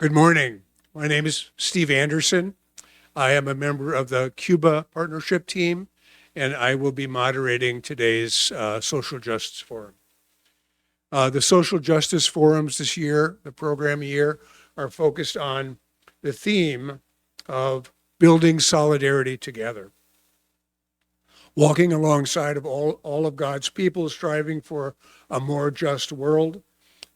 Good morning. My name is Steve Anderson. I am a member of the Cuba Partnership Team, and I will be moderating today's Social Justice Forum. The Social Justice Forums this year, the program year, are focused on the theme of building solidarity together. Walking alongside of all of God's people, striving for a more just world,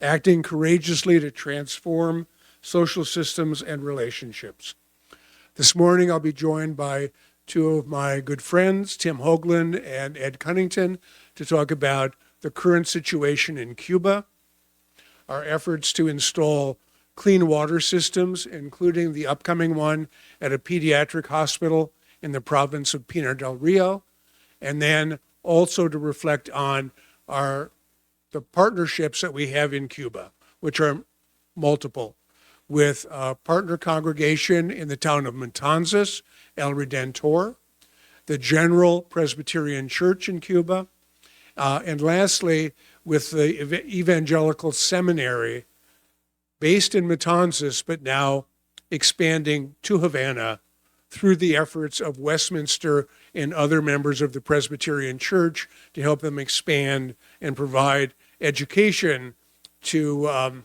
acting courageously to transform social systems and relationships. This morning, I'll be joined by two of my good friends, Tim Hoagland and Ed Cunnington, to talk about the current situation in Cuba, our efforts to install clean water systems, including the upcoming one at a pediatric hospital in the province of Pinar del Rio, and then also to reflect on the partnerships that we have in Cuba, which are multiple, with a partner congregation in the town of Matanzas, El Redentor, the General Presbyterian Church in Cuba, and lastly, with the Evangelical Seminary, based in Matanzas, but now expanding to Havana through the efforts of Westminster and other members of the Presbyterian Church to help them expand and provide education to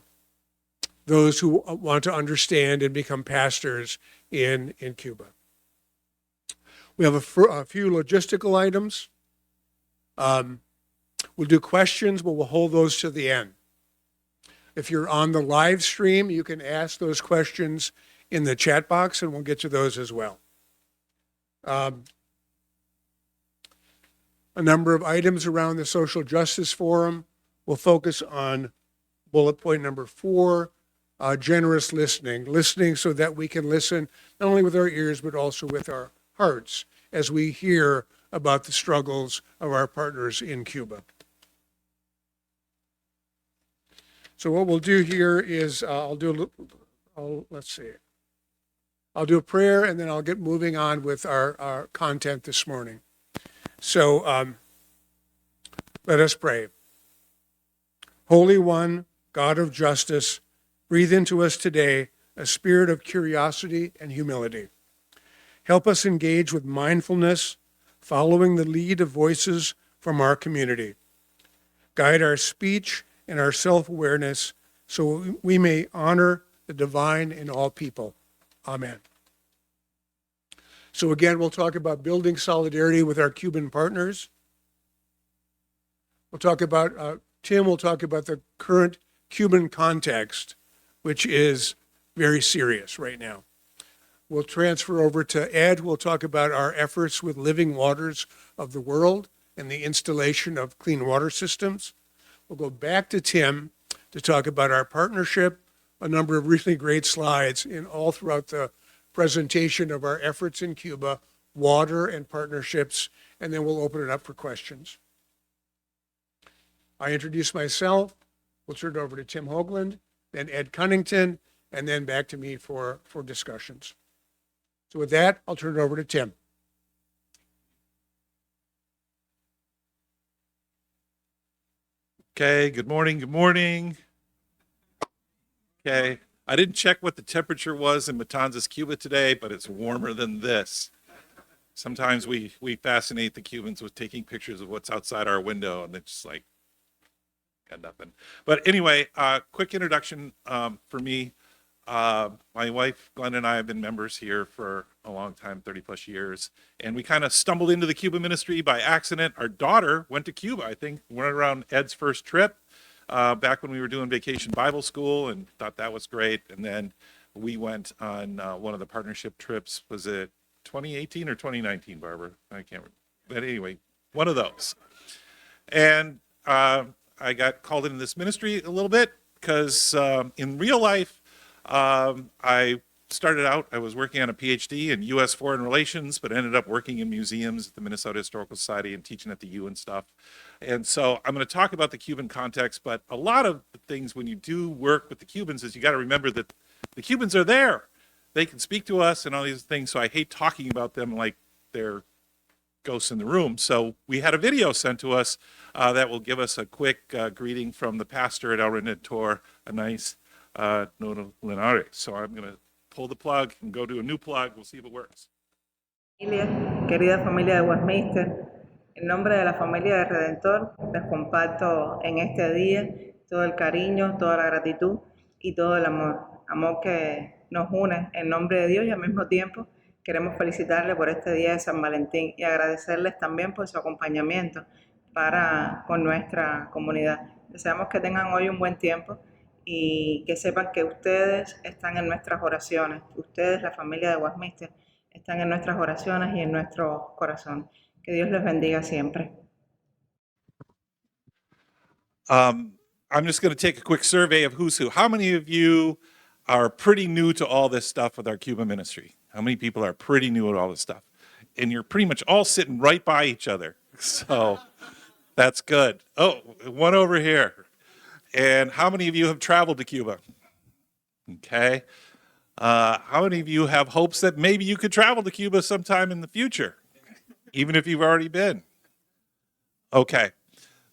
those who want to understand and become pastors in Cuba. We have a few logistical items. We'll do questions, but we'll hold those to the end. If you're on the live stream, you can ask those questions in the chat box, and we'll get to those as well. A number of items around the Social Justice Forum. We'll focus on bullet point number 4, generous listening so that we can listen not only with our ears, but also with our hearts as we hear about the struggles of our partners in Cuba. So what we'll do here is I'll do a prayer, and then I'll get moving on with our content this morning. So let us pray. Holy One, God of justice, breathe into us today a spirit of curiosity and humility. Help us engage with mindfulness, following the lead of voices from our community. Guide our speech and our self-awareness so we may honor the divine in all people. Amen. So again, we'll talk about building solidarity with our Cuban partners. We'll talk about, Tim will talk about the current Cuban context, which is very serious right now. We'll transfer over to Ed, who will talk about our efforts with living waters of the world and the installation of clean water systems. We'll go back to Tim to talk about our partnership, a number of really great slides in all throughout the presentation of our efforts in Cuba, water and partnerships, and then we'll open it up for questions. I introduce myself. We'll turn it over to Tim Hoagland, then Ed Cunnington, and then back to me for discussions. So with that, I'll turn it over to Tim. Okay, good morning. Okay, I didn't check what the temperature was in Matanzas, Cuba today, but it's warmer than this. Sometimes we fascinate the Cubans with taking pictures of what's outside our window, and it's just like, got nothing. But anyway, quick introduction for me. My wife, Glenn, and I have been members here for a long time, 30 plus years. And we kind of stumbled into the Cuba ministry by accident. Our daughter went to Cuba, I think, went around Ed's first trip back when we were doing vacation Bible school and thought that was great. And then we went on one of the partnership trips. Was it 2018 or 2019, Barbara? I can't remember. But anyway, one of those. And I got called into this ministry a little bit because in real life, I started out, I was working on a PhD in U.S. foreign relations, but ended up working in museums at the Minnesota Historical Society and teaching at the U and stuff. And so I'm going to talk about the Cuban context, but a lot of the things when you do work with the Cubans is you got to remember that the Cubans are there. They can speak to us and all these things, so I hate talking about them like they're ghosts in the room. So we had a video sent to us that will give us a quick greeting from the pastor at El Redentor, a nice no lineare. So I'm going to pull the plug and go to a new plug. We'll see if it works. Querida familia de Westminster, en nombre de la familia de Redentor, les comparto en este día todo el cariño, toda la gratitud y todo el amor que nos une en nombre de Dios, y al mismo tiempo queremos felicitarles por este día de San Valentín y agradecerles también por su acompañamiento con nuestra comunidad. Deseamos que tengan hoy un buen tiempo y que sepan que ustedes están en nuestras oraciones. Ustedes, la familia de Westminster, están en nuestras oraciones y en nuestro corazón. Que Dios les bendiga siempre. I'm just going to take a quick survey of who's who. How many of you are pretty new to all this stuff with our Cuba ministry? How many people are pretty new at all this stuff? And you're pretty much all sitting right by each other. So that's good. Oh, one over here. And how many of you have traveled to Cuba? Okay. How many of you have hopes that maybe you could travel to Cuba sometime in the future, even if you've already been? Okay.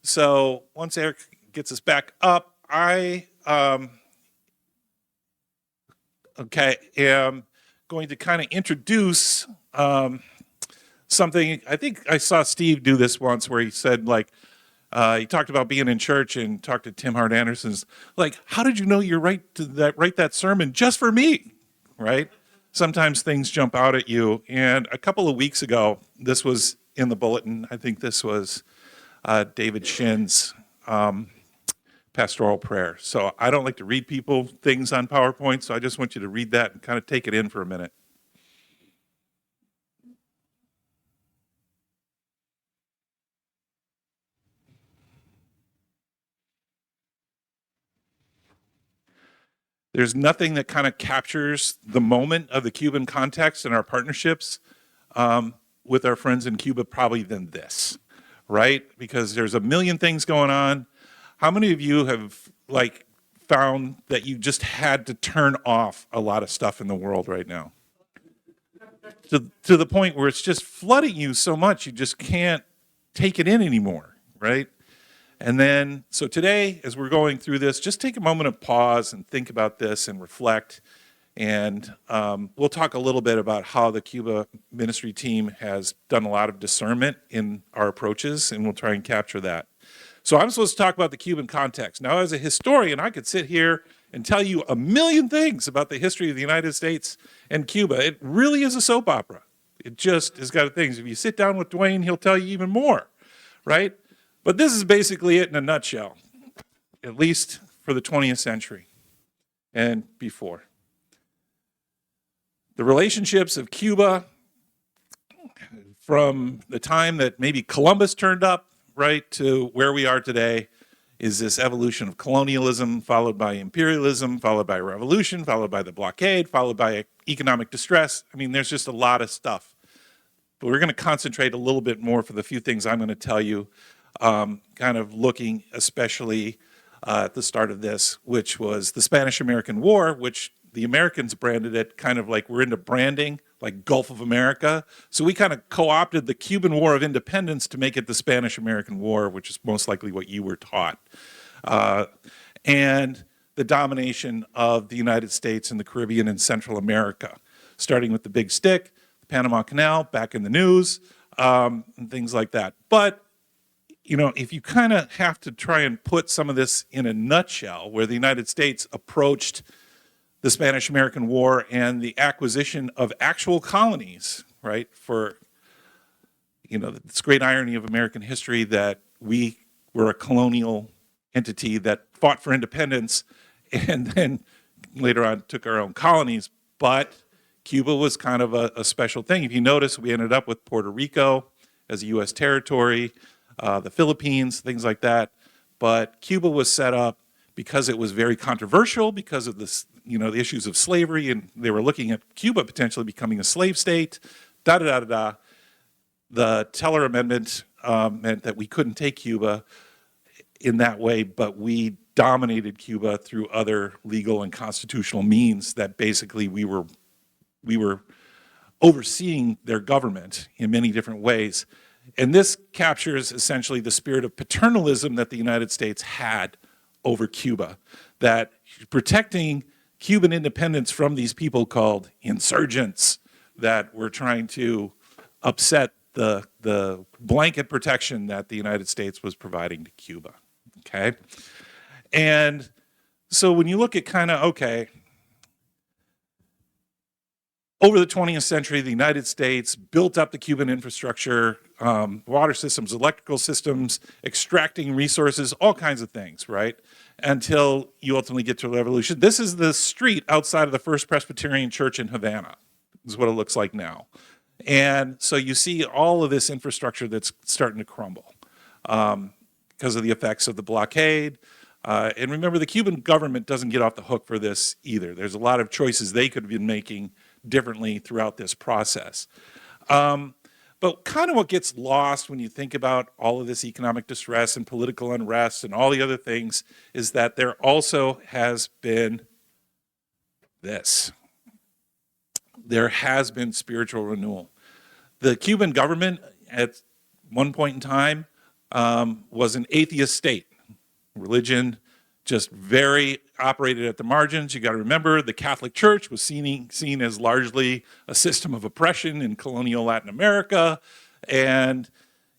So once Eric gets us back up, I am going to kind of introduce something. I think I saw Steve do this once where he said, like, he talked about being in church and talked to Tim Hart Anderson's, like, how did you know you're write that sermon just for me, right? Sometimes things jump out at you. And a couple of weeks ago, this was in the bulletin. I think this was David Shin's pastoral prayer. So I don't like to read people things on PowerPoint, so I just want you to read that and kind of take it in for a minute. There's nothing that kind of captures the moment of the Cuban context and our partnerships with our friends in Cuba probably than this, right? Because there's a million things going on. How many of you have like found that you just had to turn off a lot of stuff in the world right now? To the point where it's just flooding you so much you just can't take it in anymore, right? And then, so today, as we're going through this, just take a moment of pause and think about this and reflect. And we'll talk a little bit about how the Cuba ministry team has done a lot of discernment in our approaches, and we'll try and capture that. So I'm supposed to talk about the Cuban context. Now, as a historian, I could sit here and tell you a million things about the history of the United States and Cuba. It really is a soap opera. It just has got things. If you sit down with Dwayne, he'll tell you even more, right? But this is basically it in a nutshell, at least for the 20th century and before. The relationships of Cuba from the time that maybe Columbus turned up, right, to where we are today is this evolution of colonialism, followed by imperialism, followed by revolution, followed by the blockade, followed by economic distress. I mean, there's just a lot of stuff. But we're going to concentrate a little bit more for the few things I'm going to tell you. Kind of looking especially at the start of this, which was the Spanish-American War, which the Americans branded it kind of like we're into branding, like Gulf of America. So we kind of co-opted the Cuban War of Independence to make it the Spanish-American War, which is most likely what you were taught. And the domination of the United States in the Caribbean and Central America, starting with the Big Stick, the Panama Canal, back in the news, and things like that. But you know, if you kind of have to try and put some of this in a nutshell, where the United States approached the Spanish-American War and the acquisition of actual colonies, right, for, you know, this great irony of American history that we were a colonial entity that fought for independence and then later on took our own colonies. But Cuba was kind of a special thing. If you notice, we ended up with Puerto Rico as a U.S. territory, the Philippines, things like that. But Cuba was set up because it was very controversial because of this, you know, the issues of slavery, and they were looking at Cuba potentially becoming a slave state, da-da-da-da-da. The Teller Amendment meant that we couldn't take Cuba in that way, but we dominated Cuba through other legal and constitutional means that basically we were overseeing their government in many different ways. And this captures essentially the spirit of paternalism that the United States had over Cuba, that protecting Cuban independence from these people called insurgents that were trying to upset the blanket protection that the United States was providing to Cuba, okay? And so when you look at kind of, okay, over the 20th century, the United States built up the Cuban infrastructure, water systems, electrical systems, extracting resources, all kinds of things, right? Until you ultimately get to the revolution. This is the street outside of the First Presbyterian Church in Havana, is what it looks like now. And so you see all of this infrastructure that's starting to crumble because of the effects of the blockade. And remember, the Cuban government doesn't get off the hook for this either. There's a lot of choices they could have been making differently throughout this process. But kind of what gets lost when you think about all of this economic distress and political unrest and all the other things is that there also has been this. There has been spiritual renewal. The Cuban government at one point in time was an atheist state. Religion just very operated at the margins. You got to remember the Catholic Church was seen as largely a system of oppression in colonial Latin America. And,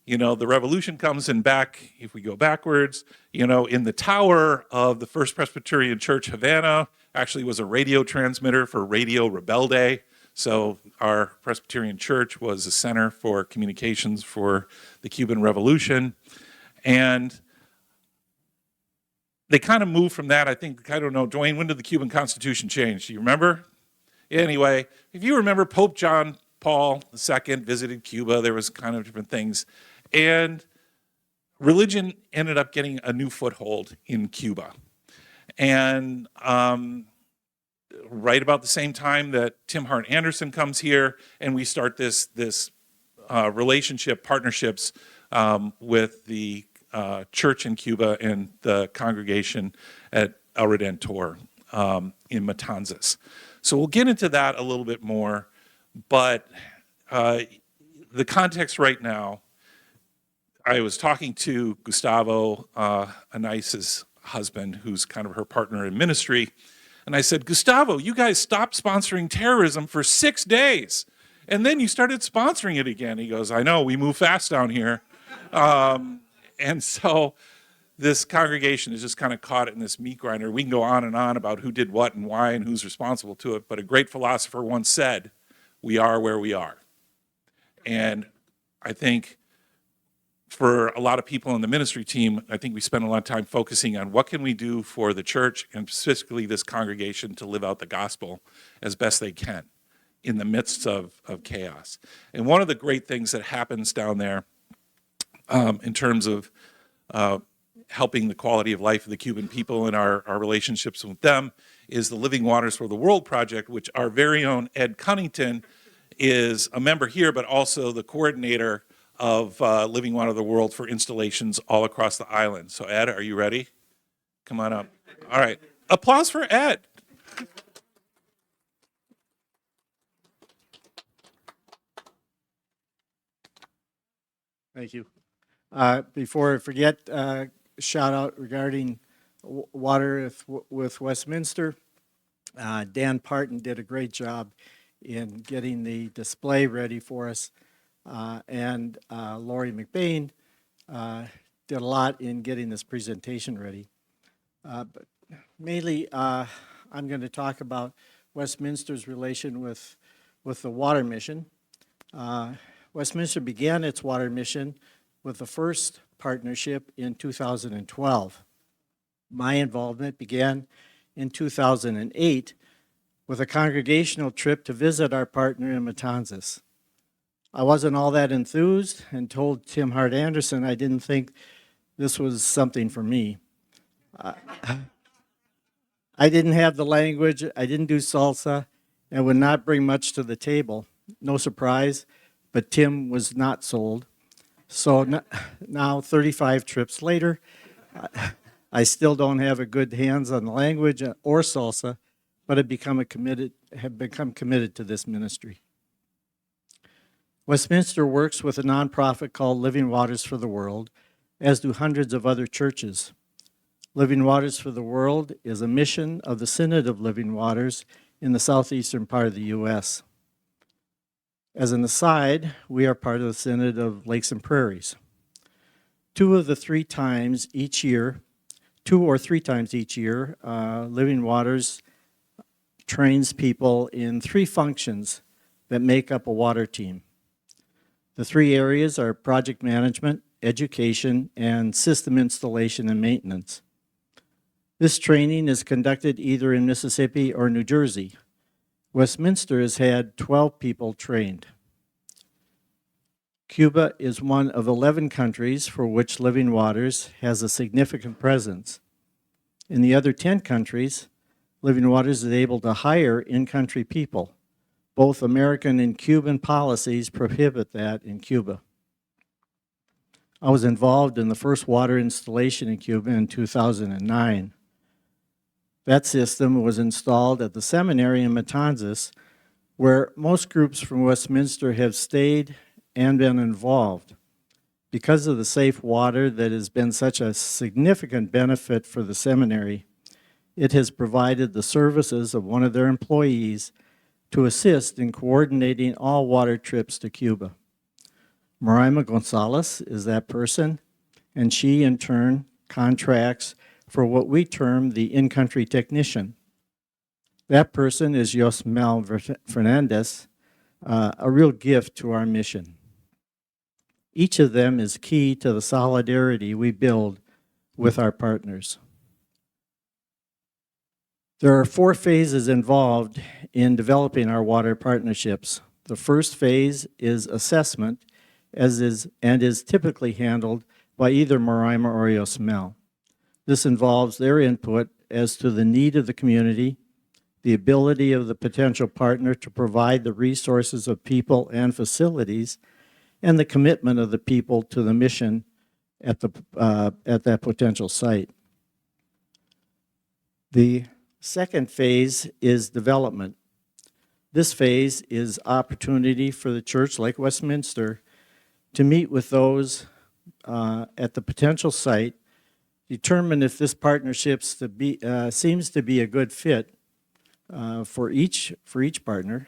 you know, the revolution comes in back, if we go backwards, you know, in the tower of the First Presbyterian Church, Havana, actually was a radio transmitter for Radio Rebelde. So our Presbyterian Church was a center for communications for the Cuban Revolution. And they kind of moved from that, I think, I don't know, Dwayne, when did the Cuban Constitution change? Do you remember? Anyway, if you remember, Pope John Paul II visited Cuba. There was kind of different things. And religion ended up getting a new foothold in Cuba. And right about the same time that Tim Hart Anderson comes here, and we start this partnerships with the church in Cuba and the congregation at El Redentor in Matanzas. So we'll get into that a little bit more, but the context right now, I was talking to Gustavo Anais' husband, who's kind of her partner in ministry, and I said, Gustavo, you guys stopped sponsoring terrorism for 6 days, and then you started sponsoring it again. He goes, I know, we move fast down here. And so this congregation is just kind of caught in this meat grinder. We can go on and on about who did what and why and who's responsible to it, but a great philosopher once said, we are where we are. And I think for a lot of people in the ministry team, I think we spend a lot of time focusing on what can we do for the church and specifically this congregation to live out the gospel as best they can in the midst of chaos. And one of the great things that happens down there in terms of helping the quality of life of the Cuban people and our relationships with them is the Living Waters for the World project, which our very own Ed Cunnington is a member here, but also the coordinator of Living Water of the World for installations all across the island. So Ed, are you ready? Come on up. All right. Applause for Ed. Thank you. Before I forget, shout out regarding water with Westminster. Dan Parton did a great job in getting the display ready for us. And Lori McBain did a lot in getting this presentation ready. But mainly, I'm going to talk about Westminster's relation with the water mission. Westminster began its water mission with the first partnership in 2012. My involvement began in 2008 with a congregational trip to visit our partner in Matanzas. I wasn't all that enthused and told Tim Hart Anderson I didn't think this was something for me. I didn't have the language, I didn't do salsa, and would not bring much to the table. No surprise, but Tim was not sold. So now, 35 trips later, I still don't have a good hands on the language or salsa, but have become committed to this ministry. Westminster works with a nonprofit called Living Waters for the World, as do hundreds of other churches. Living Waters for the World is a mission of the Synod of Living Waters in the southeastern part of the U.S. As an aside, we are part of the Synod of Lakes and Prairies. 2 or 3 times each year, Living Waters trains people in 3 functions that make up a water team. The 3 areas are project management, education, and system installation and maintenance. This training is conducted either in Mississippi or New Jersey. Westminster has had 12 people trained. Cuba is one of 11 countries for which Living Waters has a significant presence. In the other 10 countries, Living Waters is able to hire in-country people. Both American and Cuban policies prohibit that in Cuba. I was involved in the first water installation in Cuba in 2009. That system was installed at the seminary in Matanzas, where most groups from Westminster have stayed and been involved. Because of the safe water that has been such a significant benefit for the seminary, it has provided the services of one of their employees to assist in coordinating all water trips to Cuba. Moraima Gonzalez is that person, and she in turn contracts for what we term the in-country technician. That person is Yosmel Fernandez, a real gift to our mission. Each of them is key to the solidarity we build with our partners. There are 4 phases involved in developing our water partnerships. The first phase is assessment, is typically handled by either Moraima or Yosmel. This involves their input as to the need of the community, the ability of the potential partner to provide the resources of people and facilities, and the commitment of the people to the mission at that potential site. The second phase is development. This phase is opportunity for the church, like Westminster, to meet with those at the potential site, determine if this partnership seems to be a good fit for each partner,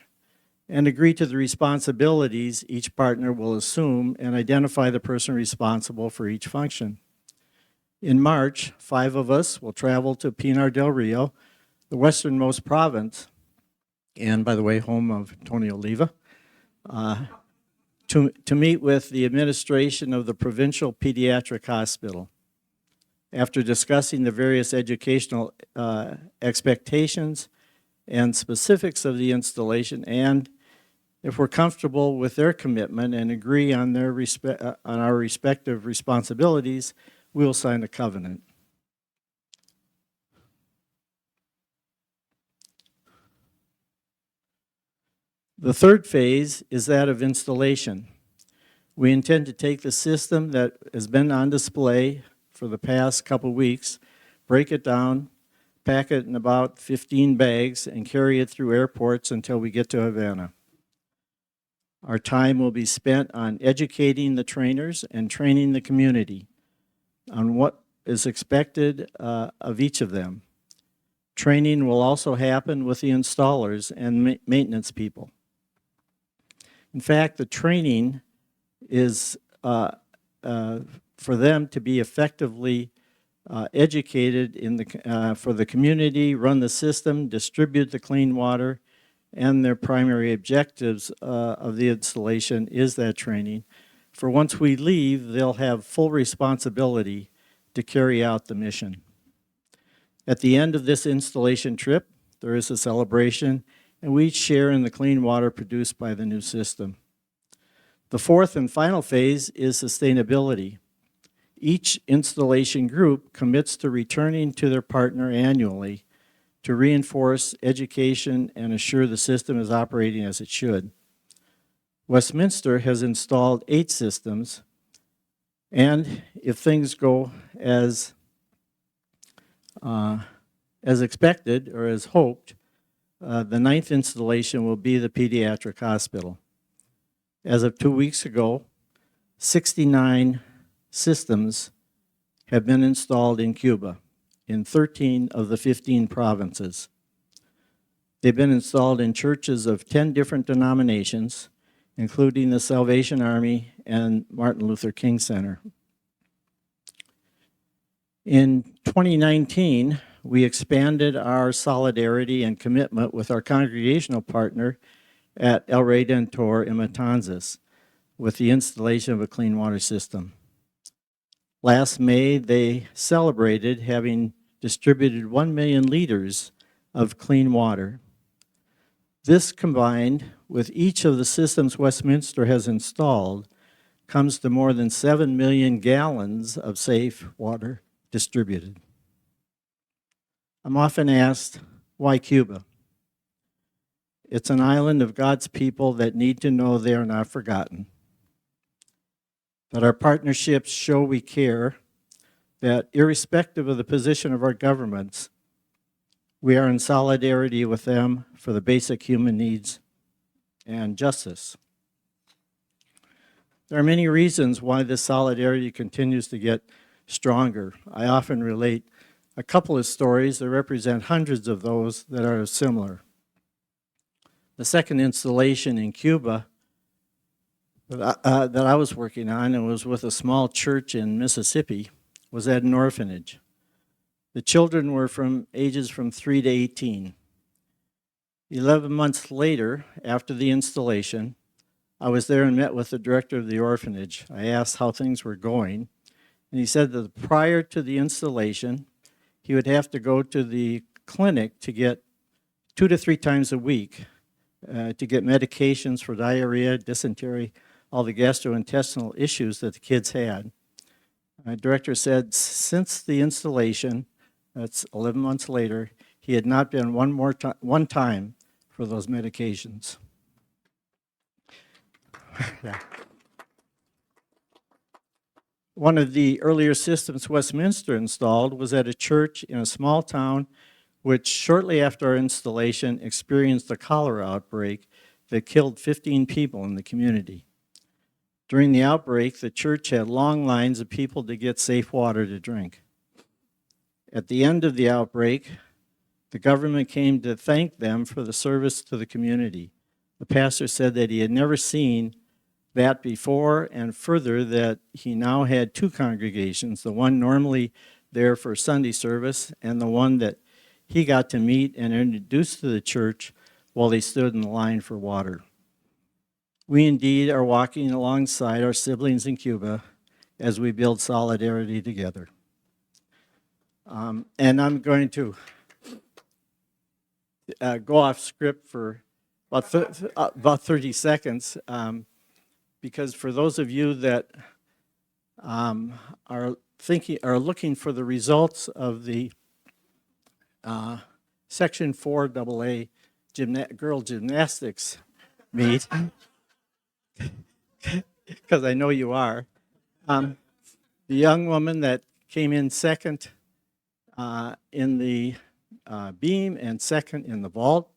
and agree to the responsibilities each partner will assume and identify the person responsible for each function. In March, 5 of us will travel to Pinar del Rio, the westernmost province, and by the way, home of Tony Oliva, to meet with the administration of the Provincial Pediatric Hospital. After discussing the various educational expectations and specifics of the installation, and if we're comfortable with their commitment and agree on our respective responsibilities, we will sign a covenant. The third phase is that of installation. We intend to take the system that has been on display for the past couple weeks, break it down, pack it in about 15 bags, and carry it through airports until we get to Havana. Our time will be spent on educating the trainers and training the community on what is expected of each of them. Training will also happen with the installers and maintenance people. In fact, the training is for them to be effectively educated for the community, run the system, distribute the clean water, and their primary objectives of the installation is that training. For once we leave, they'll have full responsibility to carry out the mission. At the end of this installation trip, there is a celebration, and we share in the clean water produced by the new system. The fourth and final phase is sustainability. Each installation group commits to returning to their partner annually to reinforce education and assure the system is operating as it should. Westminster has installed 8 systems, and if things go as expected or as hoped, the 9th installation will be the pediatric hospital. As of 2 weeks ago, 69 systems have been installed in Cuba. in 13 of the 15 provinces. They've been installed in churches of 10 different denominations, including the Salvation Army and Martin Luther King Center. In 2019, we expanded our solidarity and commitment with our congregational partner at El Redentor in Matanzas with the installation of a clean water system. Last May, they celebrated having distributed 1 million liters of clean water. This, combined with each of the systems Westminster has installed, comes to more than 7 million gallons of safe water distributed. I'm often asked, why Cuba? It's an island of God's people that need to know they are not forgotten, that our partnerships show we care, that irrespective of the position of our governments, we are in solidarity with them for the basic human needs and justice. There are many reasons why this solidarity continues to get stronger. I often relate a couple of stories that represent hundreds of those that are similar. The second installation in Cuba that I was working on, and was with a small church in Mississippi, was at an orphanage. The children were from ages from 3 to 18. 11 months later, after the installation, I was there and met with the director of the orphanage. I asked how things were going, and he said that prior to the installation, he would have to go to the clinic to get 2 to 3 times a week to get medications for diarrhea, dysentery, all the gastrointestinal issues that the kids had. My director said since the installation, that's 11 months later, he had not been one time for those medications. Yeah. One of the earlier systems Westminster installed was at a church in a small town which shortly after our installation experienced a cholera outbreak that killed 15 people in the community. During the outbreak, the church had long lines of people to get safe water to drink. At the end of the outbreak, the government came to thank them for the service to the community. The pastor said that he had never seen that before, and further that he now had 2 congregations, the one normally there for Sunday service and the one that he got to meet and introduced to the church while they stood in the line for water. We indeed are walking alongside our siblings in Cuba as we build solidarity together. And I'm going to go off script for about 30 seconds because for those of you that are looking for the results of the Section 4 AA girl gymnastics meet, because I know you are, the young woman that came in second in the beam and second in the vault,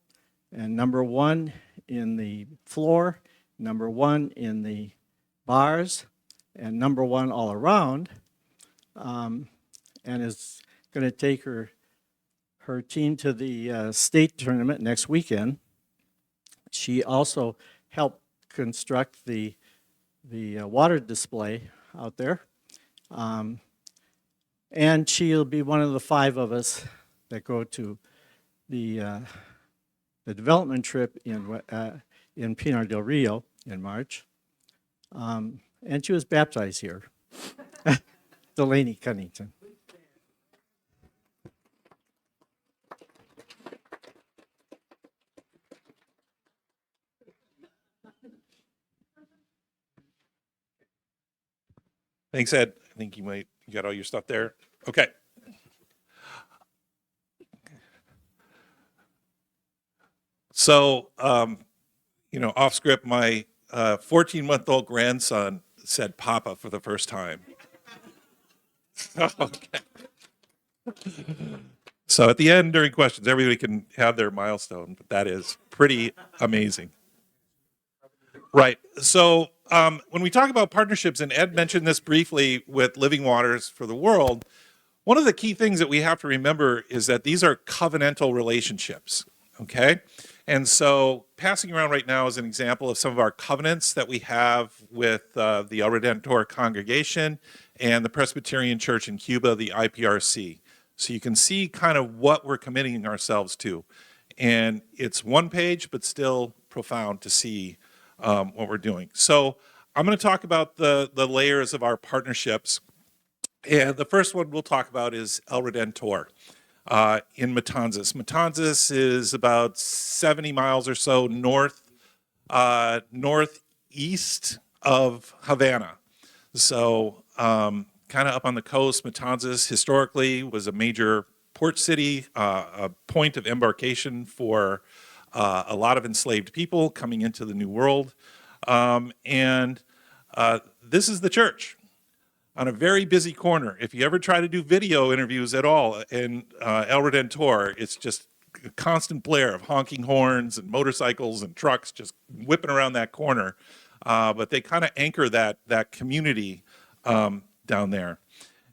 and number 1 in the floor, number 1 in the bars, and number 1 all around, and is going to take her team to the state tournament next weekend. She also helped construct the water display out there. And she'll be one of the 5 of us that go to the development trip in Pinar del Rio in March. And she was baptized here. Delaney Cunnington. Thanks, Ed. I think you got all your stuff there. Okay. So, off script, my 14-month-old grandson said Papa for the first time. Okay. So at the end, during questions, everybody can have their milestone, but that is pretty amazing. Right. So when we talk about partnerships, and Ed mentioned this briefly with Living Waters for the World, One of the key things that we have to remember is that these are covenantal relationships, okay? And so passing around right now is an example of some of our covenants that we have with the El Redentor congregation and the Presbyterian Church in Cuba, the IPRC. So you can see kind of what we're committing ourselves to. And it's one page, but still profound to see what we're doing. So I'm going to talk about the layers of our partnerships. And the first one we'll talk about is El Redentor in Matanzas. Matanzas is about 70 miles or so northeast of Havana. So kind of up on the coast. Matanzas historically was a major port city, a point of embarkation for a lot of enslaved people coming into the New World. And this is the church on a very busy corner. If you ever try to do video interviews at all in El Redentor, it's just a constant blare of honking horns and motorcycles and trucks just whipping around that corner. But they kind of anchor that community down there.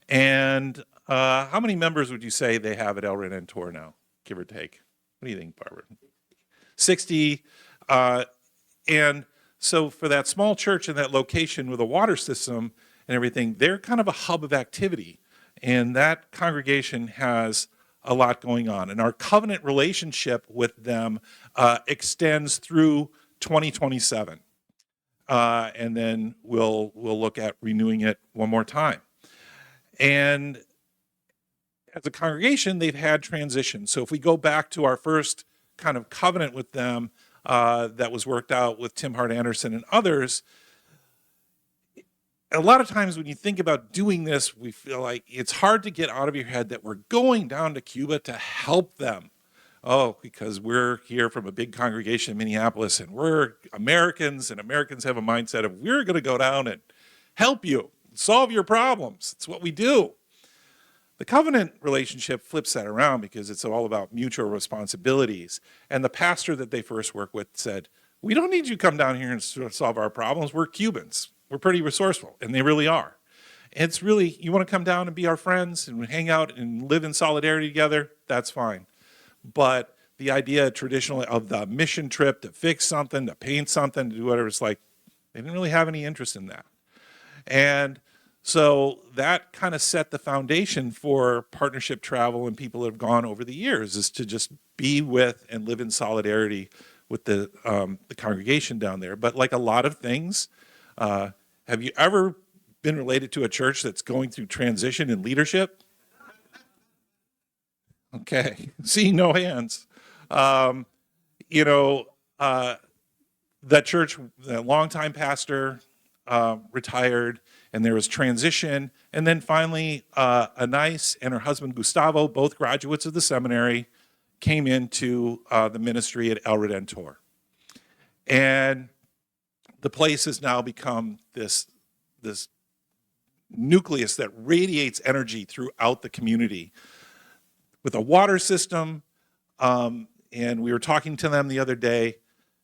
And how many members would you say they have at El Redentor now, give or take? What do you think, Barbara? 60. And so for that small church in that location with a water system and everything, they're kind of a hub of activity. And that congregation has a lot going on. And our covenant relationship with them extends through 2027. And then we'll look at renewing it one more time. And as a congregation, they've had transition. So if we go back to our first kind of covenant with them that was worked out with Tim Hart Anderson and others, a lot of times when you think about doing this, we feel like it's hard to get out of your head that we're going down to Cuba to help them. Oh, because we're here from a big congregation in Minneapolis and we're Americans, and Americans have a mindset of we're going to go down and help you, solve your problems. It's what we do. The covenant relationship flips that around because it's all about mutual responsibilities. And the pastor that they first worked with said, we don't need you to come down here and solve our problems. We're Cubans. We're pretty resourceful, and they really are. And it's really, you want to come down and be our friends and hang out and live in solidarity together, that's fine. But the idea traditionally of the mission trip to fix something, to paint something, to do whatever, it's like they didn't really have any interest in that. And so that kind of set the foundation for partnership travel, and people have gone over the years, is to just be with and live in solidarity with the congregation down there. But like a lot of things, have you ever been related to a church that's going through transition in leadership? Okay, seeing no hands. That church, the longtime pastor retired, and there was transition. And then finally, Anais and her husband Gustavo, both graduates of the seminary, came into the ministry at El Redentor. And the place has now become this nucleus that radiates energy throughout the community with a water system. And we were talking to them the other day,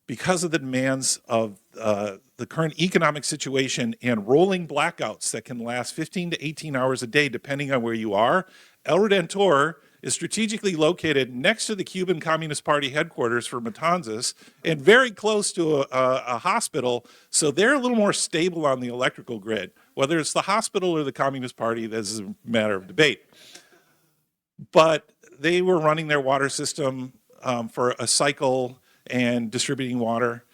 because of the demands of the current economic situation and rolling blackouts that can last 15 to 18 hours a day, depending on where you are. El Redentor is strategically located next to the Cuban Communist Party headquarters for Matanzas and very close to a hospital, so they're a little more stable on the electrical grid. Whether it's the hospital or the Communist Party, this is a matter of debate. But they were running their water system for a cycle and distributing water.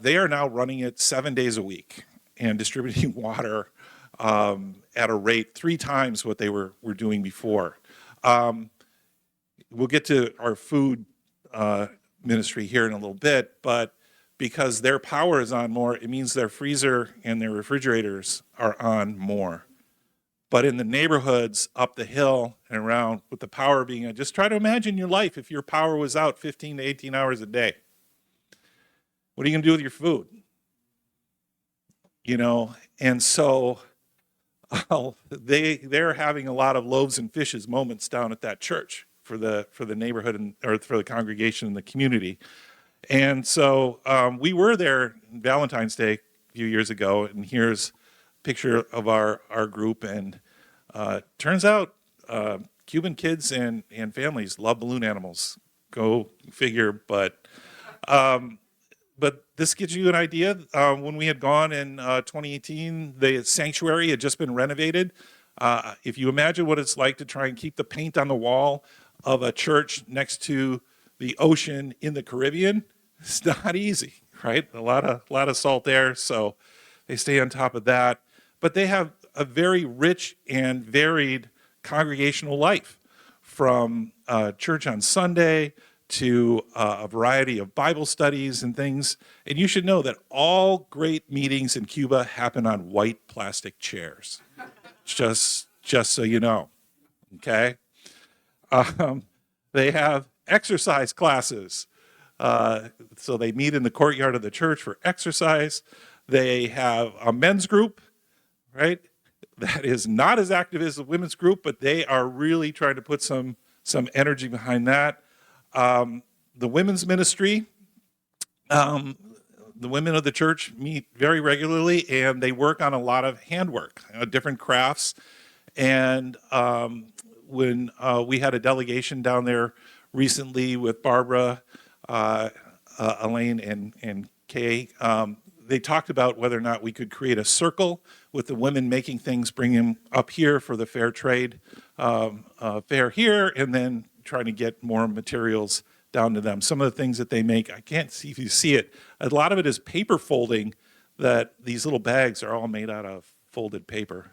They are now running it 7 days a week and distributing water at a rate 3 times what they were doing before. We'll get to our food ministry here in a little bit, but because their power is on more, it means their freezer and their refrigerators are on more. But in the neighborhoods up the hill and around, with the power being on, just try to imagine your life if your power was out 15 to 18 hours a day. What are you going to do with your food? And so they're having a lot of loaves and fishes moments down at that church for the neighborhood or for the congregation and the community. And so we were there on Valentine's Day a few years ago, and here's a picture of our group. And turns out Cuban kids and families love balloon animals. Go figure, but this gives you an idea. When we had gone in 2018, the sanctuary had just been renovated. If you imagine what it's like to try and keep the paint on the wall of a church next to the ocean in the Caribbean, it's not easy, right? A lot of salt there, so they stay on top of that. But they have a very rich and varied congregational life, from church on Sunday to a variety of Bible studies and things. And you should know that all great meetings in Cuba happen on white plastic chairs. Just so you know, okay? They have exercise classes. So they meet in the courtyard of the church for exercise. They have a men's group, right? That is not as active as the women's group, but they are really trying to put some energy behind that. The women's ministry, the women of the church meet very regularly, and they work on a lot of handwork, different crafts. And when we had a delegation down there recently with Barbara, Elaine, and Kay, they talked about whether or not we could create a circle with the women making things, bring them up here for the fair trade fair here, and then trying to get more materials down to them. Some of the things that they make, I can't see if you see it, a lot of it is paper folding, that these little bags are all made out of folded paper.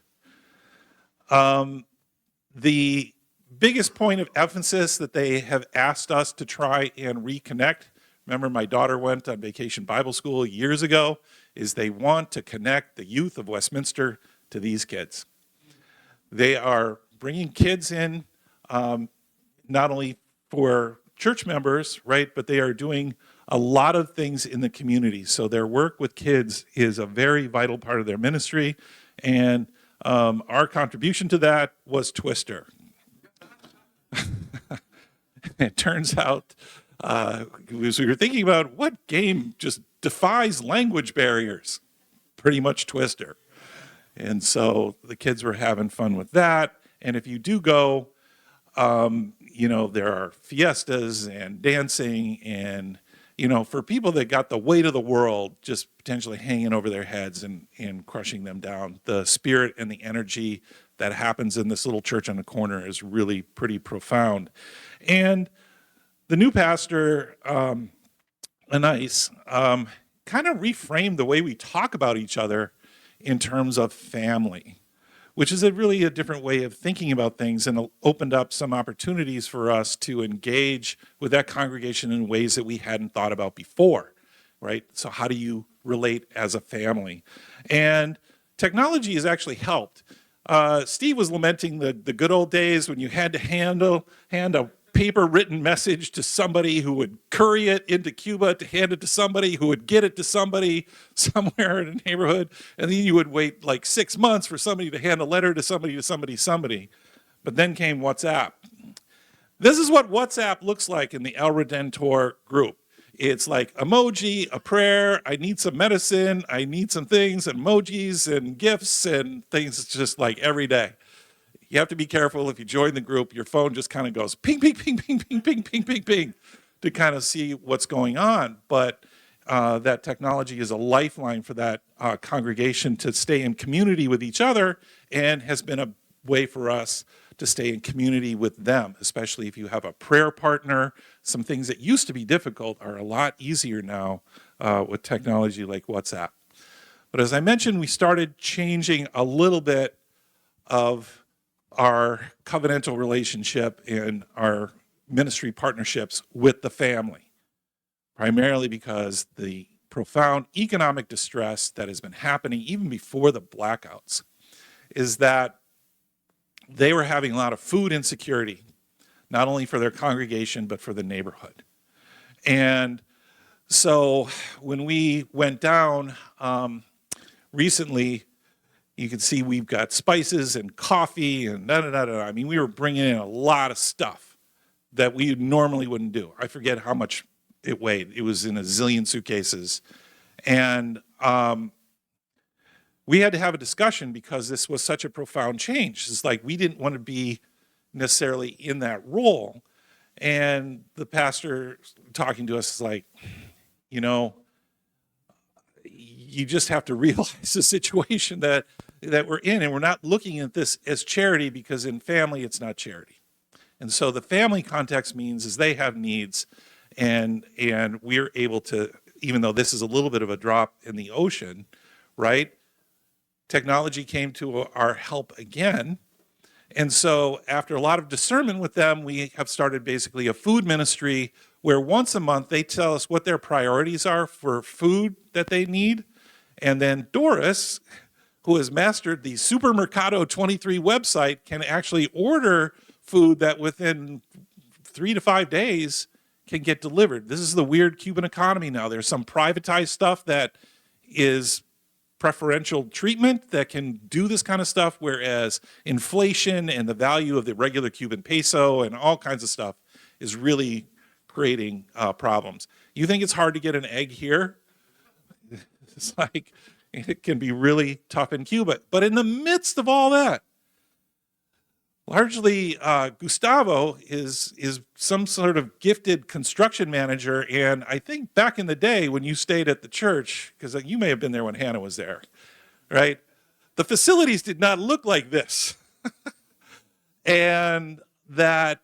The biggest point of emphasis that they have asked us to try and reconnect, remember my daughter went on Vacation Bible School years ago, is they want to connect the youth of Westminster to these kids. They are bringing kids in, not only for church members, right, but they are doing a lot of things in the community. So their work with kids is a very vital part of their ministry, and our contribution to that was Twister. It turns out, as we were thinking about what game just defies language barriers, pretty much Twister. And so the kids were having fun with that. And if you do go, there are fiestas and dancing, and, for people that got the weight of the world just potentially hanging over their heads and crushing them down, the spirit and the energy that happens in this little church on the corner is really pretty profound. And the new pastor, Anais, kind of reframed the way we talk about each other in terms of family, which is really a different way of thinking about things, and opened up some opportunities for us to engage with that congregation in ways that we hadn't thought about before, right? So how do you relate as a family? And technology has actually helped. Steve was lamenting the good old days when you had to hand a paper-written message to somebody who would courier it into Cuba to hand it to somebody who would get it to somebody somewhere in the neighborhood, and then you would wait like 6 months for somebody to hand a letter to somebody. But then came WhatsApp. This is what WhatsApp looks like in the El Redentor group. It's like emoji, a prayer, I need some medicine, I need some things, emojis and gifts and things. It's just like every day. You have to be careful if you join the group, your phone just kind of goes ping, ping, ping, ping, ping, ping, ping, ping, ping, to kind of see what's going on. But that technology is a lifeline for that congregation to stay in community with each other, and has been a way for us to stay in community with them, especially if you have a prayer partner. Some things that used to be difficult are a lot easier now with technology like WhatsApp. But as I mentioned, we started changing a little bit of our covenantal relationship and our ministry partnerships with the family, primarily because the profound economic distress that has been happening even before the blackouts is that they were having a lot of food insecurity, not only for their congregation, but for the neighborhood. And so when we went down recently, you can see we've got spices and coffee and da-da-da-da. I mean, we were bringing in a lot of stuff that we normally wouldn't do. I forget how much it weighed. It was in a zillion suitcases. And we had to have a discussion because this was such a profound change. It's like we didn't want to be necessarily in that role. And the pastor talking to us is like, you know, you just have to realize the situation that we're in, and we're not looking at this as charity, because in family it's not charity. And so the family context means is they have needs, and we're able to, even though this is a little bit of a drop in the ocean, right? Technology came to our help again. And so after a lot of discernment with them, we have started basically a food ministry where once a month they tell us what their priorities are for food that they need. And then Doris, who has mastered the Supermercado 23 website, can actually order food that within 3 to 5 days can get delivered. This is the weird Cuban economy now. There's some privatized stuff that is preferential treatment that can do this kind of stuff, whereas inflation and the value of the regular Cuban peso and all kinds of stuff is really creating problems. You think it's hard to get an egg here? It's like, it can be really tough in Cuba. But in the midst of all that, largely Gustavo is some sort of gifted construction manager. And I think back in the day when you stayed at the church, because you may have been there when Hannah was there, right? The facilities did not look like this. And that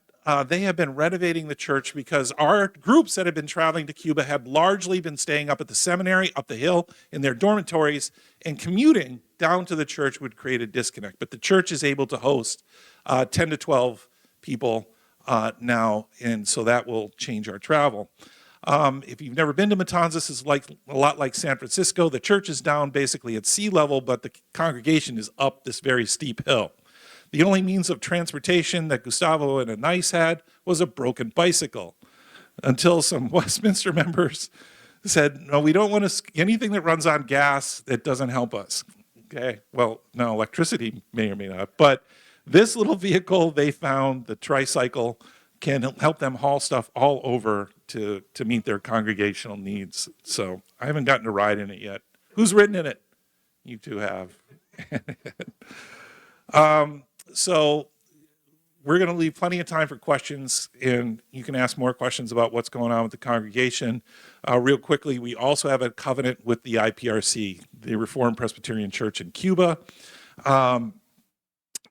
they have been renovating the church because our groups that have been traveling to Cuba have largely been staying up at the seminary, up the hill in their dormitories, and commuting down to the church would create a disconnect. But the church is able to host 10 to 12 people now, and so that will change our travel. If you've never been to Matanzas, it's like a lot like San Francisco. The church is down basically at sea level, but the congregation is up this very steep hill. The only means of transportation that Gustavo and Anais had was a broken bicycle, until some Westminster members said, no, we don't want anything that runs on gas that doesn't help us. Okay, well, no, electricity may or may not, but this little vehicle they found, the tricycle, can help them haul stuff all over to meet their congregational needs. So I haven't gotten to ride in it yet. Who's ridden in it? You two have. So we're going to leave plenty of time for questions, and you can ask more questions about what's going on with the congregation. Real quickly, we also have a covenant with the IPRC, the Reformed Presbyterian Church in Cuba,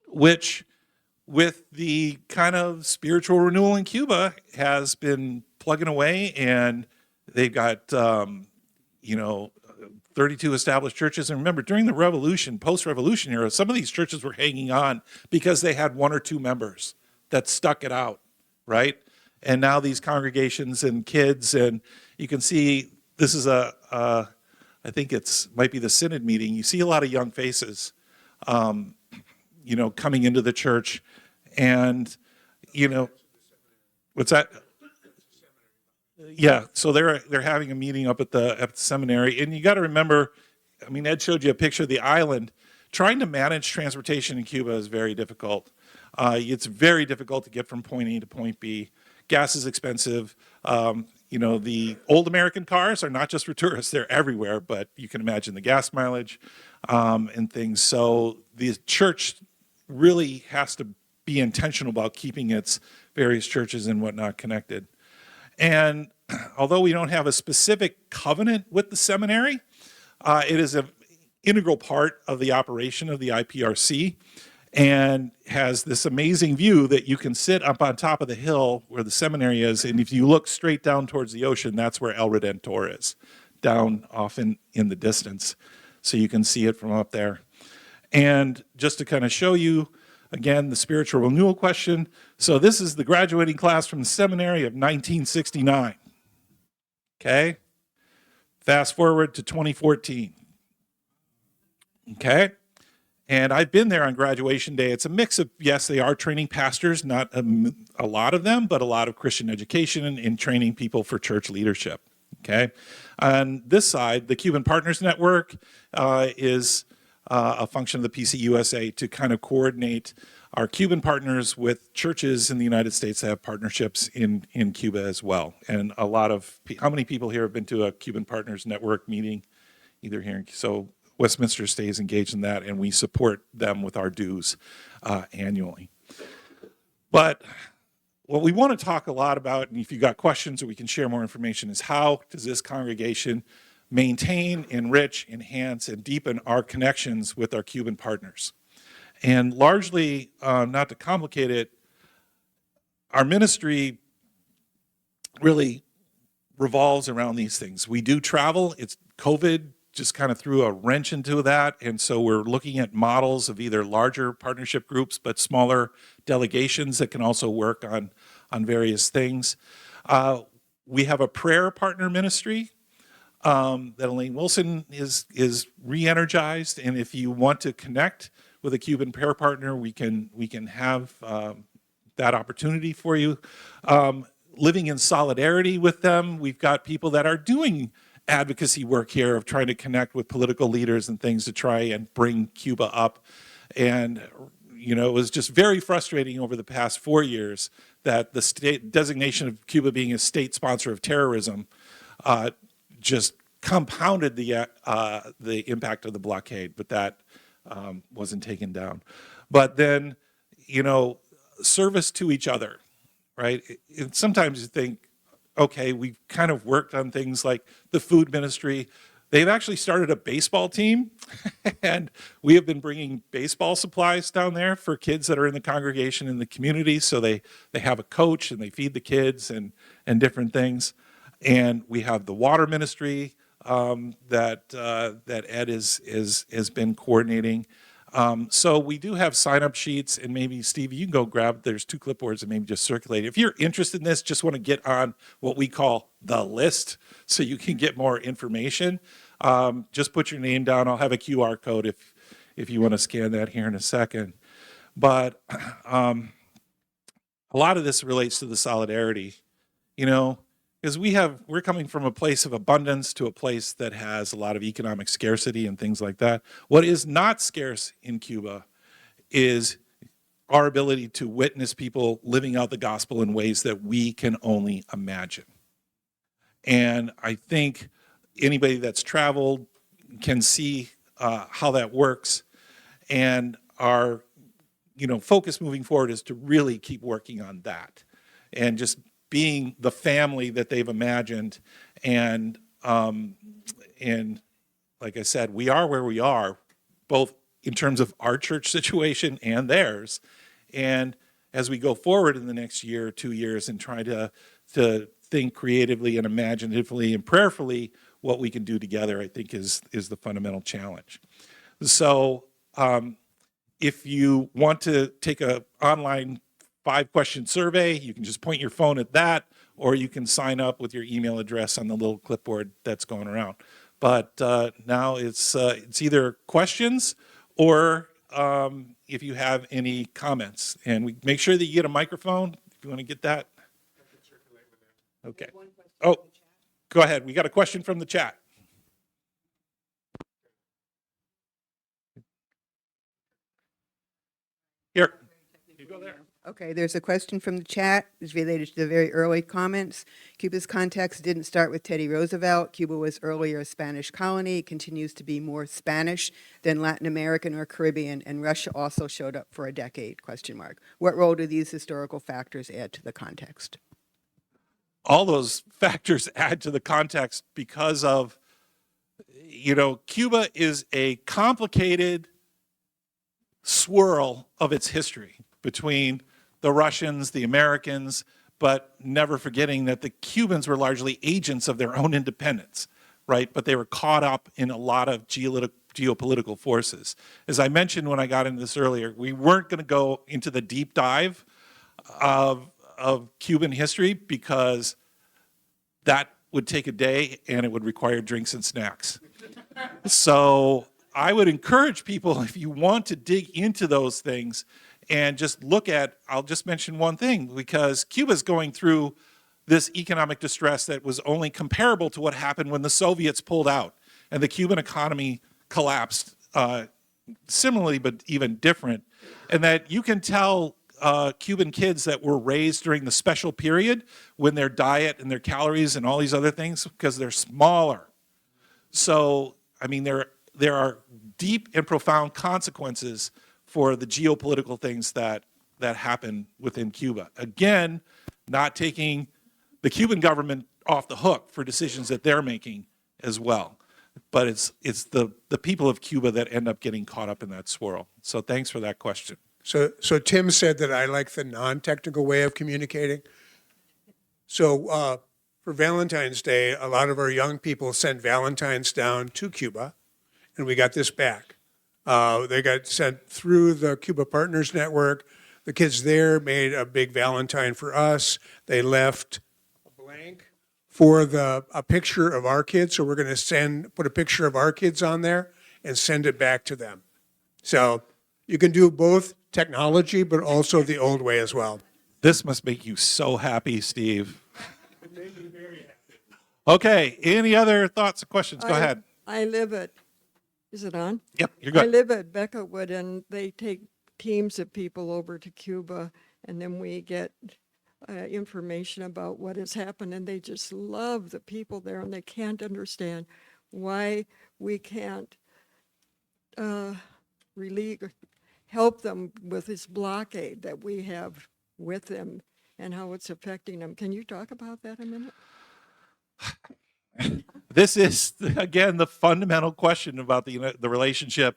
which, with the kind of spiritual renewal in Cuba, has been plugging away, and they've got, 32 established churches. And remember, during the revolution, post-revolution era, some of these churches were hanging on because they had 1 or 2 members that stuck it out, right? And now these congregations and kids, and you can see this is I think might be the synod meeting. You see a lot of young faces, coming into the church, and, what's that? Yeah, so they're having a meeting up at the seminary, and you got to remember, I mean, Ed showed you a picture of the island. Trying to manage transportation in Cuba is very difficult. It's very difficult to get from point A to point B. Gas is expensive. The old American cars are not just for tourists; they're everywhere. But you can imagine the gas mileage and things. So the church really has to be intentional about keeping its various churches and whatnot connected. And although we don't have a specific covenant with the seminary, it is an integral part of the operation of the IPRC, and has this amazing view that you can sit up on top of the hill where the seminary is, and if you look straight down towards the ocean, that's where El Redentor is, down off in the distance. So you can see it from up there. And just to kind of show you, again, the spiritual renewal question. So this is the graduating class from the seminary of 1969. Okay? Fast forward to 2014. Okay? And I've been there on graduation day. It's a mix of, yes, they are training pastors, not a lot of them, but a lot of Christian education and training people for church leadership. Okay? On this side, the Cuban Partners Network is a function of the PCUSA to kind of coordinate our Cuban partners with churches in the United States that have partnerships in Cuba as well. And a lot of, how many people here have been to a Cuban Partners Network meeting? Either here, so Westminster stays engaged in that, and we support them with our dues annually. But what we want to talk a lot about, and if you've got questions or we can share more information, is how does this congregation maintain, enrich, enhance, and deepen our connections with our Cuban partners. And largely, not to complicate it, our ministry really revolves around these things. We do travel. It's COVID just kind of threw a wrench into that, and so we're looking at models of either larger partnership groups but smaller delegations that can also work on various things. We have a prayer partner ministry that Elaine Wilson is re-energized, and if you want to connect with a Cuban prayer partner, we can have that opportunity for you. Living in solidarity with them, we've got people that are doing advocacy work here of trying to connect with political leaders and things to try and bring Cuba up. And it was just very frustrating over the past 4 years that the state designation of Cuba being a state sponsor of terrorism just compounded the impact of the blockade, but that wasn't taken down. But then, service to each other, right? Sometimes you think, okay, we've kind of worked on things like the food ministry. They've actually started a baseball team, and we have been bringing baseball supplies down there for kids that are in the congregation in the community. So they have a coach and they feed the kids and different things. And we have the water ministry that Ed has been coordinating. So we do have sign-up sheets, and maybe, Steve, you can go grab, there's 2 clipboards and maybe just circulate. If you're interested in this, just want to get on what we call the list so you can get more information, just put your name down. I'll have a QR code if you want to scan that here in a second. But a lot of this relates to the solidarity, because we're coming from a place of abundance to a place that has a lot of economic scarcity and things like that. What is not scarce in Cuba is our ability to witness people living out the gospel in ways that we can only imagine. And I think anybody that's traveled can see how that works. And our focus moving forward is to really keep working on that and just being the family that they've imagined. And like I said, we are where we are, both in terms of our church situation and theirs. And as we go forward in the next year or 2 years and try to think creatively and imaginatively and prayerfully what we can do together, I think is the fundamental challenge. So if you want to take an online 5-question survey, you can just point your phone at that, or you can sign up with your email address on the little clipboard that's going around. But now it's either questions or if you have any comments. And we make sure that you get a microphone if you want to get that. Okay. Oh, go ahead. We got a question from the chat. Here. You go there. Okay, there's a question from the chat. It's related to the very early comments. Cuba's context didn't start with Teddy Roosevelt. Cuba was earlier a Spanish colony. It continues to be more Spanish than Latin American or Caribbean, and Russia also showed up for a decade, ? What role do these historical factors add to the context? All those factors add to the context because of, Cuba is a complicated swirl of its history between the Russians, the Americans, but never forgetting that the Cubans were largely agents of their own independence, right? But they were caught up in a lot of geopolitical forces. As I mentioned when I got into this earlier, we weren't going to go into the deep dive of Cuban history because that would take a day and it would require drinks and snacks. So I would encourage people, if you want to dig into those things and just look at, I'll just mention one thing, because Cuba's going through this economic distress that was only comparable to what happened when the Soviets pulled out and the Cuban economy collapsed, similarly but even different. And that you can tell Cuban kids that were raised during the special period when their diet and their calories and all these other things, because they're smaller. So, there are deep and profound consequences for the geopolitical things that that happen within Cuba. Again, not taking the Cuban government off the hook for decisions that they're making as well. But it's the people of Cuba that end up getting caught up in that swirl. So thanks for that question. So Tim said that I like the non-technical way of communicating. So for Valentine's Day, a lot of our young people sent Valentines down to Cuba, and we got this back. They got sent through the Cuba Partners Network. The kids there made a big Valentine for us. They left a blank for a picture of our kids. So we're going to put a picture of our kids on there and send it back to them. So you can do both technology, but also the old way as well. This must make you so happy, Steve. It made me very happy. Okay, any other thoughts or questions? Go ahead. I live at, is it on? Yep, you're I good. live at Beccawood, and they take teams of people over to Cuba, and then we get information about what has happened, and they just love the people there, and they can't understand why we can't help them with this blockade that we have with them and how it's affecting them. Can you talk about that a minute? This is, again, the fundamental question about the relationship.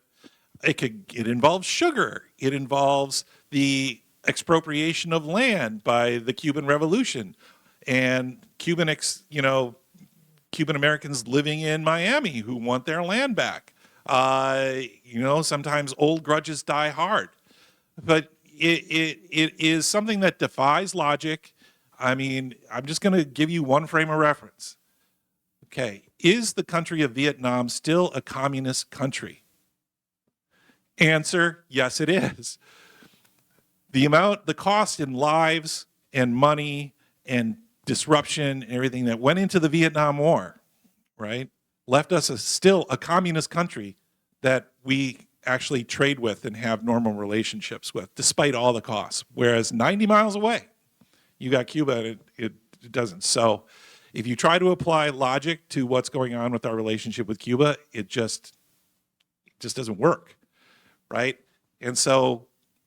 It involves sugar. It involves the expropriation of land by the Cuban Revolution and Cuban Americans living in Miami who want their land back. Sometimes old grudges die hard, but it is something that defies logic. I mean, I'm just going to give you one frame of reference. Okay, is the country of Vietnam still a communist country? Answer, yes, it is. The cost in lives and money and disruption and everything that went into the Vietnam War, right, left us still a communist country that we actually trade with and have normal relationships with, despite all the costs. Whereas 90 miles away, you got Cuba, and it doesn't. So if you try to apply logic to what's going on with our relationship with Cuba, it just doesn't work, right? And so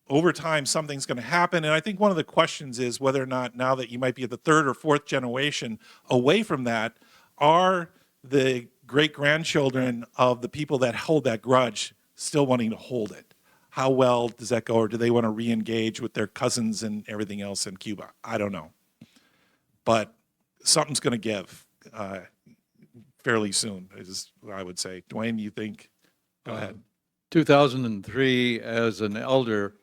over time, something's going to happen. And I think one of the questions is whether or not, now that you might be at the third or fourth generation away from that, are the great-grandchildren of the people that hold that grudge still wanting to hold it? How well does that go? Or do they want to re-engage with their cousins and everything else in Cuba? I don't know. But something's going to give fairly soon, is what I would say. Dwayne, you think? Go ahead. 2003, as an elder,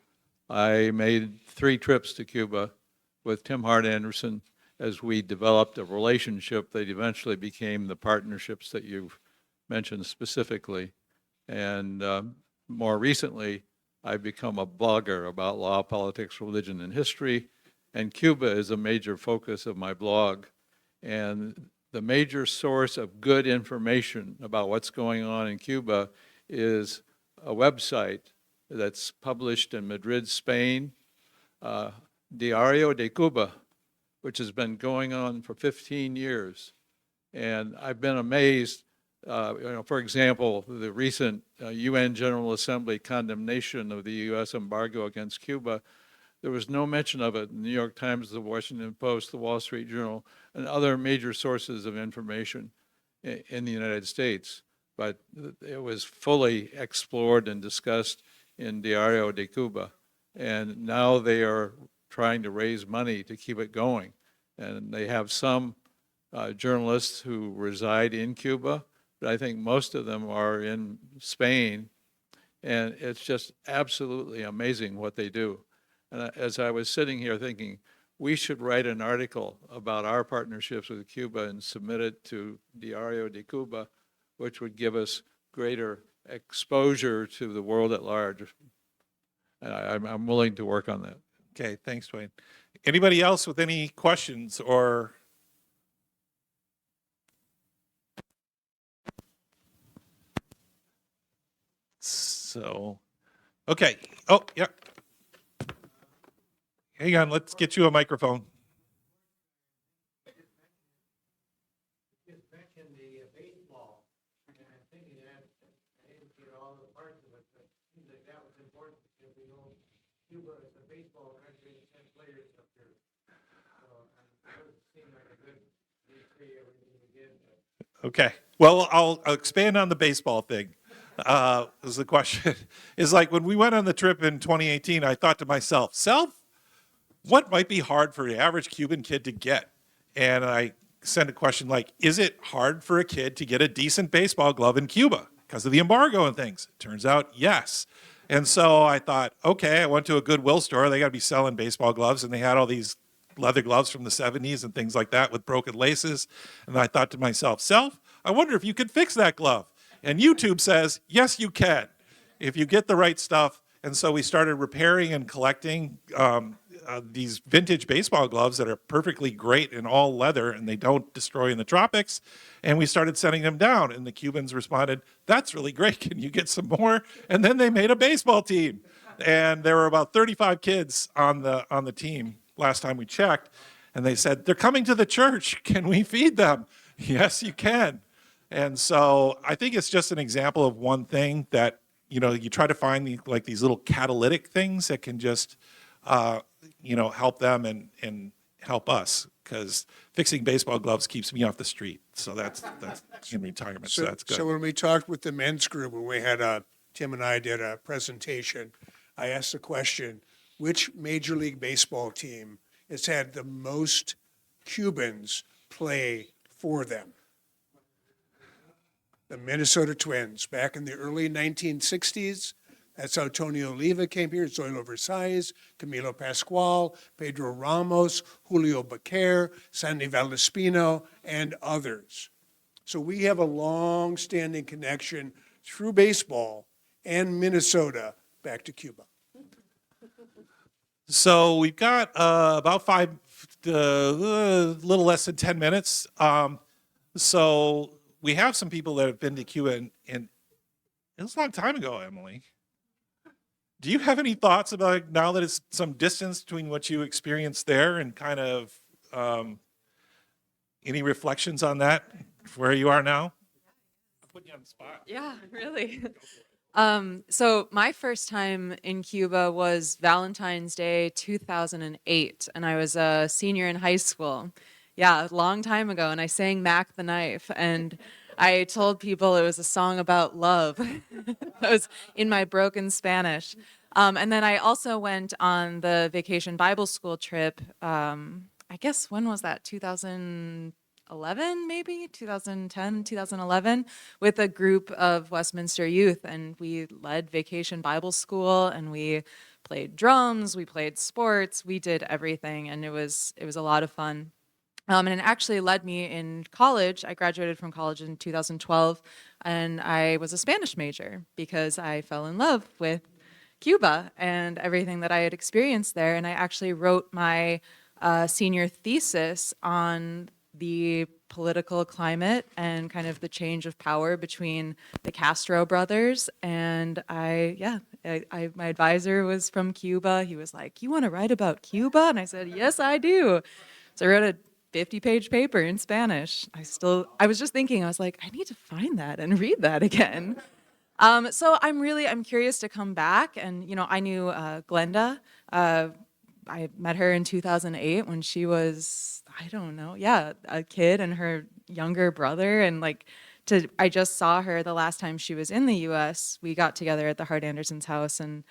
I made 3 trips to Cuba with Tim Hart Anderson as we developed a relationship that eventually became the partnerships that you've mentioned specifically. And more recently, I've become a blogger about law, politics, religion, and history. And Cuba is a major focus of my blog. And the major source of good information about what's going on in Cuba is a website that's published in Madrid, Spain, Diario de Cuba, which has been going on for 15 years. And I've been amazed, for example, the recent UN General Assembly condemnation of the U.S. embargo against Cuba. There was no mention of it in the New York Times, the Washington Post, the Wall Street Journal, and other major sources of information in the United States. But it was fully explored and discussed in Diario de Cuba. And now they are trying to raise money to keep it going. And they have some journalists who reside in Cuba, but I think most of them are in Spain. And it's just absolutely amazing what they do. And as I was sitting here thinking, we should write an article about our partnerships with Cuba and submit it to Diario de Cuba, which would give us greater exposure to the world at large. And I'm willing to work on that. Okay, thanks, Dwayne. Anybody else with any questions or? So, okay. Oh, yeah. Hang on, let's get you a microphone. Mentioned the baseball, and I'm thinking that I didn't get all the parts of it, but it seems like that was important because we don't Cuba is a baseball country and 10 players up here. So it would seem like a good recreate everything again. Okay. Well, I'll expand on the baseball thing. Is the question is like when we went on the trip in 2018, I thought to myself, what might be hard for the average Cuban kid to get? And I sent a question like, is it hard for a kid to get a decent baseball glove in Cuba because of the embargo and things? It turns out, yes. And so I thought, okay, I went to a Goodwill store. They got to be selling baseball gloves, and they had all these leather gloves from the 70s and things like that with broken laces. And I thought to myself, I wonder if you could fix that glove. And YouTube says, yes, you can, if you get the right stuff. And so we started repairing and collecting these vintage baseball gloves that are perfectly great in all leather and they don't destroy in the tropics. And we started sending them down. And the Cubans responded, that's really great. Can you get some more? And then they made a baseball team. And there were about 35 kids on the team last time we checked. And they said, they're coming to the church. Can we feed them? Yes, you can. And so I think it's just an example of one thing that, you try to find these little catalytic things that can just, help them and help us, because fixing baseball gloves keeps me off the street. So that's in retirement. So that's good. So when we talked with the men's group, when we had Tim and I did a presentation, I asked the question, which Major League Baseball team has had the most Cubans play for them? The Minnesota Twins, back in the early 1960s. That's how Tony Oliva came here, Zoilo Versailles, Camilo Pascual, Pedro Ramos, Julio Becer, Sandy Valdespino, and others. So we have a long-standing connection through baseball and Minnesota back to Cuba. So we've got about a little less than 10 minutes. So we have some people that have been to Cuba, and it was a long time ago, Emily. Do you have any thoughts about, now that it's some distance between what you experienced there and kind of any reflections on that, where you are now? I'm putting you on the spot. Yeah, really. So my first time in Cuba was Valentine's Day 2008, and I was a senior in high school. Yeah, a long time ago, and I sang Mac the Knife, and I told people it was a song about love. That was in my broken Spanish. And then I also went on the vacation Bible school trip, I guess, when was that, 2011 maybe, 2010, 2011, with a group of Westminster youth, and we led vacation Bible school, and we played drums, we played sports, we did everything, and it was a lot of fun. And it actually led me in college. I graduated from college in 2012, and I was a Spanish major because I fell in love with Cuba and everything that I had experienced there. And I actually wrote my senior thesis on the political climate and kind of the change of power between the Castro brothers. And my advisor was from Cuba. He was like, "You want to write about Cuba?" And I said, "Yes, I do." So I wrote a 50-page paper in Spanish. I was just thinking, I was like, I need to find that and read that again. So I'm curious to come back. And, I knew Glenda. I met her in 2008 when she was, a kid, and her younger brother. And I just saw her the last time she was in the U.S. We got together at the Hart Anderson's house and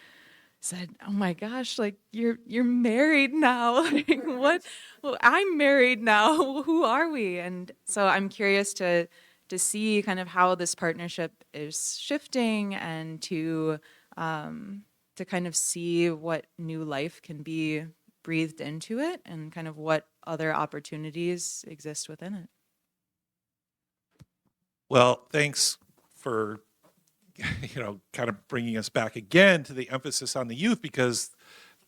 said, "Oh my gosh, you're married now. What? Well, I'm married now. Who are we?" And so I'm curious to see kind of how this partnership is shifting, and to kind of see what new life can be breathed into it, and kind of what other opportunities exist within it. Well, thanks for kind of bringing us back again to the emphasis on the youth, because,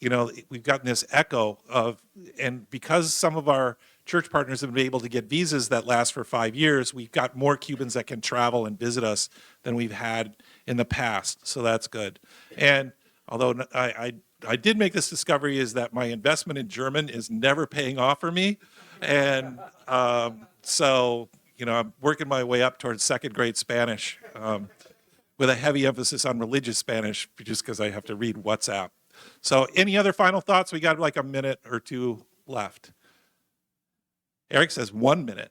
we've gotten this echo of, and because some of our church partners have been able to get visas that last for 5 years, we've got more Cubans that can travel and visit us than we've had in the past. So that's good. And although I did make this discovery, is that my investment in German is never paying off for me. And so, I'm working my way up towards second grade Spanish, with a heavy emphasis on religious Spanish, just because I have to read WhatsApp. So any other final thoughts? We got like a minute or two left. Eric says 1 minute.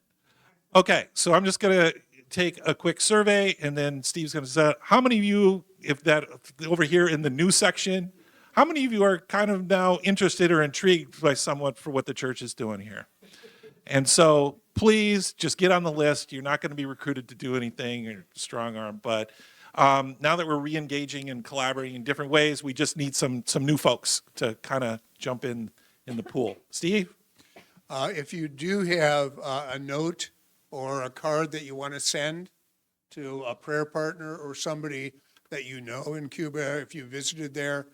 Okay, so I'm just going to take a quick survey, and then Steve's going to say, how many of you, if that over here in the new section, how many of you are kind of now interested or intrigued by somewhat for what the church is doing here? And so please just get on the list. You're not going to be recruited to do anything or strong arm, but now that we're re-engaging and collaborating in different ways, we just need some new folks to kind of jump in the pool. Steve? If you do have a note or a card that you want to send to a prayer partner or somebody that you know in Cuba, if you visited there,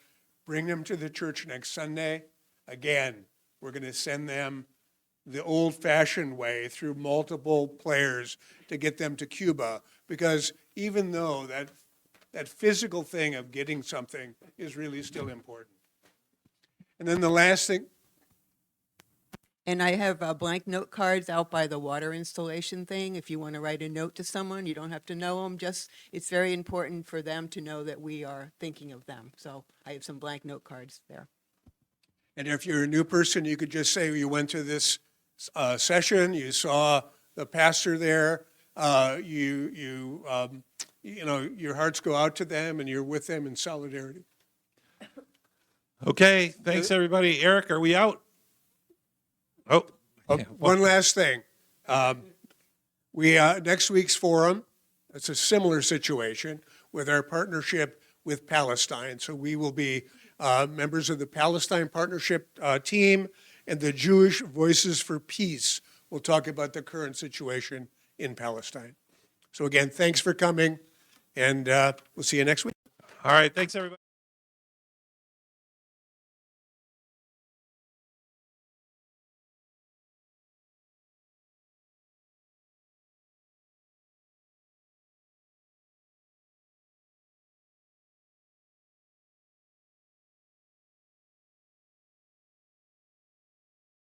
bring them to the church next Sunday. Again, we're going to send them the old-fashioned way through multiple players to get them to Cuba, because even though that physical thing of getting something is really still important. And then the last thing, And I have blank note cards out by the water installation thing. If you want to write a note to someone, you don't have to know them. Just, it's very important for them to know that we are thinking of them. So I have some blank note cards there. and if you're a new person, you could just say you went to this session, you saw the pastor there, you know, your hearts go out to them and you're with them in solidarity. Okay, thanks everybody. Eric, are we out? Oh, yeah, One last thing. We next week's forum, it's a similar situation with our partnership with Palestine. So we will be members of the Palestine Partnership team and the Jewish Voices for Peace. We'll talk about the current situation in Palestine. So again, thanks for coming, and we'll see you next week. all right, thanks everybody.